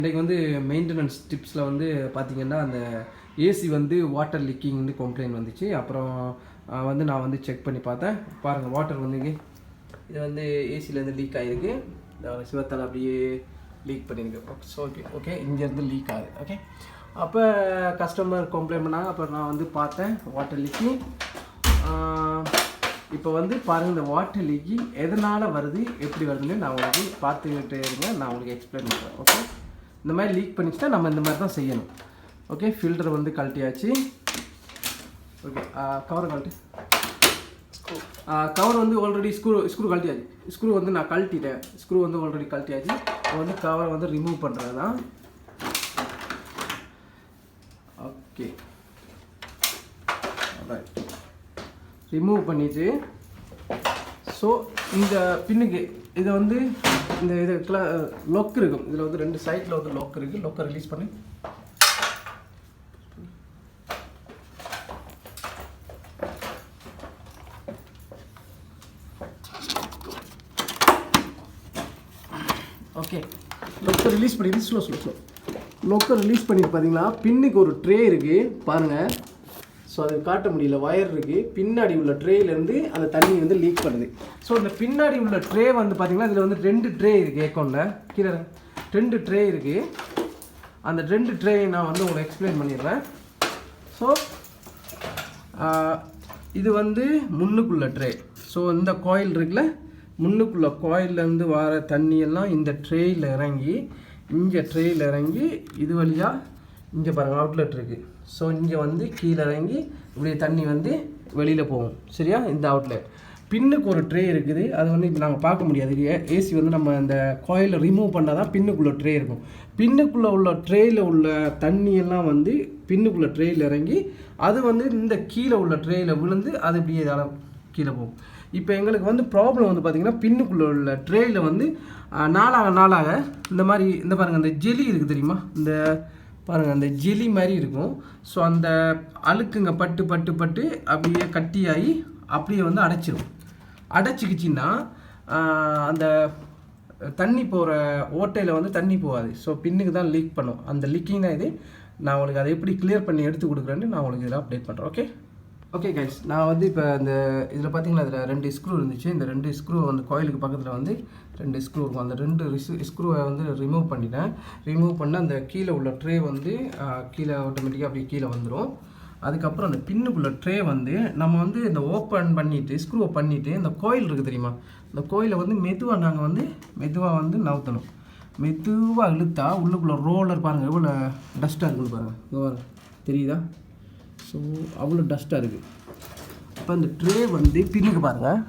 இன்றைக்கி வந்து மெயின்டெனன்ஸ் டிப்ஸில் வந்து பார்த்திங்கன்னா அந்த ஏசி வந்து வாட்டர் லீக்கிங்னு கம்ப்ளைண்ட் வந்துச்சு. அப்புறம் வந்து நான் வந்து செக் பண்ணி பார்த்தேன். பாருங்கள், வாட்டர் வந்து இது வந்து ஏசிலேருந்து லீக் ஆகிருக்கு. சிவத்தால் அப்படியே லீக் பண்ணியிருக்கு. ஸோ ஓகே இங்கேருந்து லீக் ஆகுது. ஓகே, அப்போ கஸ்டமர் கம்ப்ளைண்ட் பண்ணாங்க. அப்புறம் நான் வந்து பார்த்தேன் வாட்டர் லீக்கிங். இப்போ வந்து பாருங்கள், இந்த வாட்டர் லீக்கிங் எதனால் வருது, எப்படி வருதுன்னு நான் உங்களுக்கு பார்த்துக்கிட்டே இருங்க. நான் உங்களுக்கு எக்ஸ்பிளைன் பண்ணுறேன். ஓகே, இந்த மாதிரி லீக் பண்ணிச்சுன்னா நம்ம இந்த மாதிரி தான் செய்யணும். ஓகே, ஃபில்டர் வந்து கழட்டியாச்சு. ஓகே, கவரை கழட்டி. கவர் வந்து ஆல்ரெடி ஸ்க்ரூ கழட்டியாச்சு. ஸ்க்ரூ வந்து நான் கழட்டிட்டேன். ஸ்க்ரூ வந்து ஆல்ரெடி கழட்டியாச்சு. வந்து கவரை வந்து ரிமூவ் பண்ணுறது தான். ஓகே, ரிமூவ் பண்ணிவிட்டு ஸோ இந்த பின்னுக்கு இதை வந்து இந்த இது லொக் இருக்கும். இதில் வந்து 2 சைடில் வந்து லொக் இருக்குது. லொக்கை ரிலீஸ் பண்ணி ஓகே, லொக்கை ரிலீஸ் பண்ணிட்டு ஸ்லோ லொக்கை ரிலீஸ் பண்ணிட்டு பார்த்தீங்களா, பின்னுக்கு ஒரு ட்ரே இருக்குது பாருங்கள். ஸோ அது காட்ட முடியல, வயர் இருக்குது. பின்னாடி உள்ள ட்ரேலேருந்து அந்த தண்ணி வந்து லீக் பண்ணுது. ஸோ இந்த பின்னாடி உள்ள ட்ரே வந்து பார்த்திங்கன்னா இதில் வந்து 2 ட்ரே இருக்குது. ஏர்கானில் கீழே 2 ட்ரே இருக்குது. அந்த 2 ட்ரே நான் வந்து உங்களுக்கு எக்ஸ்பிளைன் பண்ணிடுறேன். ஸோ இது வந்து முன்னுக்குள்ள ட்ரே. ஸோ இந்த காயில் இருக்குல்ல, முன்னுக்குள்ள காயிலேருந்து வர தண்ணியெல்லாம் இந்த ட்ரேயில் இறங்கி, இங்கே ட்ரேயில் இறங்கி இது வழியாக இங்கே பாருங்கள் அவுட்லெட் இருக்குது. ஸோ இங்கே வந்து கீழே இறங்கி இப்படி தண்ணி வந்து வெளியில் போகும். சரியா, இந்த அவுட்லெட். பின்னுக்கு ஒரு ட்ரே இருக்குது. அது வந்து இப்போ நாங்கள் பார்க்க முடியாது. ஏசி வந்து நம்ம இந்த காயிலை ரிமூவ் பண்ணால் தான் பின்னுக்குள்ளே ட்ரே இருக்கும். பின்னுக்குள்ளே உள்ள ட்ரேயில் உள்ள தண்ணியெல்லாம் வந்து பின்னுக்குள்ளே ட்ரேயில் இறங்கி அது வந்து இந்த கீழே உள்ள ட்ரேயில் விழுந்து அது இப்படியே கீழே போகும். இப்போ எங்களுக்கு வந்து ப்ராப்ளம் வந்து பார்த்திங்கன்னா, பின்னுக்குள்ளே உள்ள ட்ரேயில் வந்து நாளாக இந்த மாதிரி இந்த பாருங்கள், அந்த ஜெலி இருக்குது தெரியுமா, இந்த பாருங்கள் அந்த ஜெலி மாதிரி இருக்கும். ஸோ அந்த அழுக்குங்க பட்டு பட்டு பட்டு அப்படியே கட்டியாகி அப்படியே வந்து அடைச்சிக்கிச்சின்னா அந்த தண்ணி போகிற ஓட்டையில் வந்து தண்ணி போகாது. ஸோ பின்னுக்கு தான் லீக் பண்ணும். அந்த லீக்கிங் தான் இது. நான் உங்களுக்கு அதை எப்படி கிளியர் பண்ணி எடுத்து கொடுக்குறேன்னு நான் உங்களுக்கு இதில் அப்டேட் பண்ணுறேன். ஓகே கைஸ், நான் வந்து இப்போ இந்த இதில் பார்த்தீங்கன்னா இதில் 2 ஸ்க்ரூ இருந்துச்சு. இந்த 2 ஸ்க்ரூ வந்து கோயிலுக்கு பக்கத்தில் வந்து 2 ஸ்க்ரூ இருக்கும். அந்த 2 ஸ்க்ரூவை வந்து ரிமூவ் பண்ணிட்டேன். ரிமூவ் பண்ண அந்த கீழே உள்ள ட்ரே வந்து கீழே ஆட்டோமேட்டிக்காக அப்படியே கீழே வந்துடும். அதுக்கப்புறம் அந்த பின்னுக்குள்ள ட்ரே வந்து நம்ம வந்து இந்த ஓப்பன் பண்ணிவிட்டு ஸ்க்ரூவை பண்ணிவிட்டு இந்த கோயில் இருக்குது தெரியுமா, இந்த கோயிலை வந்து மெதுவாக வந்து நவுத்தணும். மெதுவாக இழுத்தா உள்ளுக்குள்ளே ரோலர் பாருங்கள் எவ்வளோ டஸ்ட்டாக இருக்குன்னு பாருங்கள். இங்கே பாருங்கள், தெரியுதா? ஸோ அவ்வளோ டஸ்ட்டாக இருக்குது. அப்போ இந்த ட்ரே வந்து பின்னுக்கு பாருங்கள்,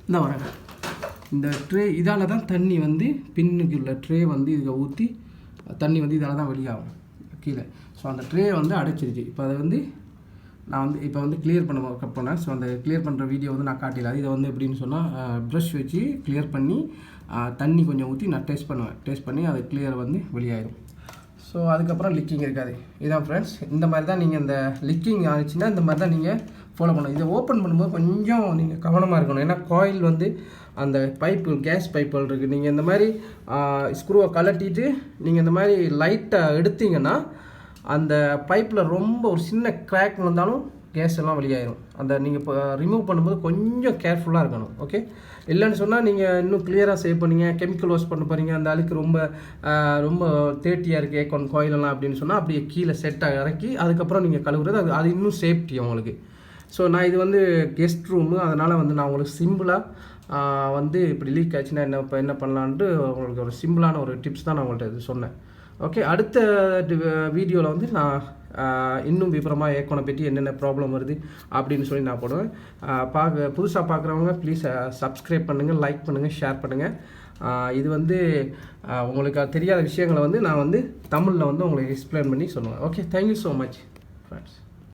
இந்த வரேன் இந்த ட்ரே இதால் தான் தண்ணி வந்து பின்னுக்கு உள்ள ட்ரே வந்து இதில் ஊற்றி தண்ணி வந்து இதால் தான் வெளியாகும் கீழே. ஸோ அந்த ட்ரே வந்து அடைச்சிருச்சு. இப்போ அதை வந்து நான் வந்து இப்போ வந்து கிளியர் பண்ண போனேன். ஸோ அந்த கிளியர் பண்ணுற வீடியோ வந்து நான் காட்டில. இதை வந்து எப்படின்னு சொன்னால் ப்ரஷ் வச்சு கிளியர் பண்ணி தண்ணி கொஞ்சம் ஊற்றி நான் டேஸ்ட் பண்ணி அது கிளியர் வந்து வெளியாயிடும். ஸோ அதுக்கப்புறம் லிக்கிங் இருக்காது. இதுதான் ஃப்ரெண்ட்ஸ், இந்த மாதிரி தான் நீங்கள் இந்த லிக்கிங் ஆச்சுன்னா இந்த மாதிரி தான் நீங்கள் ஃபாலோ பண்ணணும். இதை ஓப்பன் பண்ணும்போது கொஞ்சம் நீங்கள் கவனமாக இருக்கணும். ஏன்னா காயில் வந்து அந்த பைப்பு கேஸ் பைப்புகள் இருக்குது. நீங்கள் இந்த மாதிரி ஸ்க்ரூவை கழட்டிட்டு நீங்கள் இந்த மாதிரி லைட்டாக எடுத்தீங்கன்னா அந்த பைப்பில் ரொம்ப ஒரு சின்ன கிராக் இருந்தாலும் கேஸ் எல்லாம் வெளியாயிரும். அந்த நீங்கள் இப்போ ரிமூவ் பண்ணும்போது கொஞ்சம் கேர்ஃபுல்லாக இருக்கணும். ஓகே, இல்லைன்னு சொன்னால் நீங்கள் இன்னும் கிளியராக சேவ் பண்ணீங்க, கெமிக்கல் வாஷ் பண்ண போகிறீங்க, அந்த அழுக்கு ரொம்ப தேர்ட்டியாக இருக்குது ஏர்கான் கோயிலெல்லாம் அப்படின்னு சொன்னால் அப்படியே கீழே செட்டாக இறக்கி அதுக்கப்புறம் நீங்கள் கழுவுறது அது இன்னும் சேஃப்டி உங்களுக்கு. ஸோ நான் இது வந்து கெஸ்ட் ரூமு, அதனால் வந்து நான் உங்களுக்கு சிம்பிளாக வந்து இப்படி லீக் ஆச்சுன்னா என்ன பண்ணலான்ட்டு உங்களுக்கு ஒரு சிம்பிளான ஒரு டிப்ஸ் தான் நான் உங்கள்கிட்ட இது சொன்னேன். ஓகே, அடுத்த வீடியோவில் வந்து நான் இன்னும் விவரமாக ஏர்கானை பற்றி என்னென்ன ப்ராப்ளம் வருது அப்படின்னு சொல்லி நான் போடுவேன். புதுசாக பார்க்குறவங்க ப்ளீஸ் சப்ஸ்கிரைப் பண்ணுங்கள், லைக் பண்ணுங்கள், ஷேர் பண்ணுங்கள். இது வந்து உங்களுக்கு தெரியாத விஷயங்களை வந்து நான் வந்து தமிழில் வந்து உங்களுக்கு எக்ஸ்பிளைன் பண்ணி சொல்லுவேன். Okay, thank you so much friends.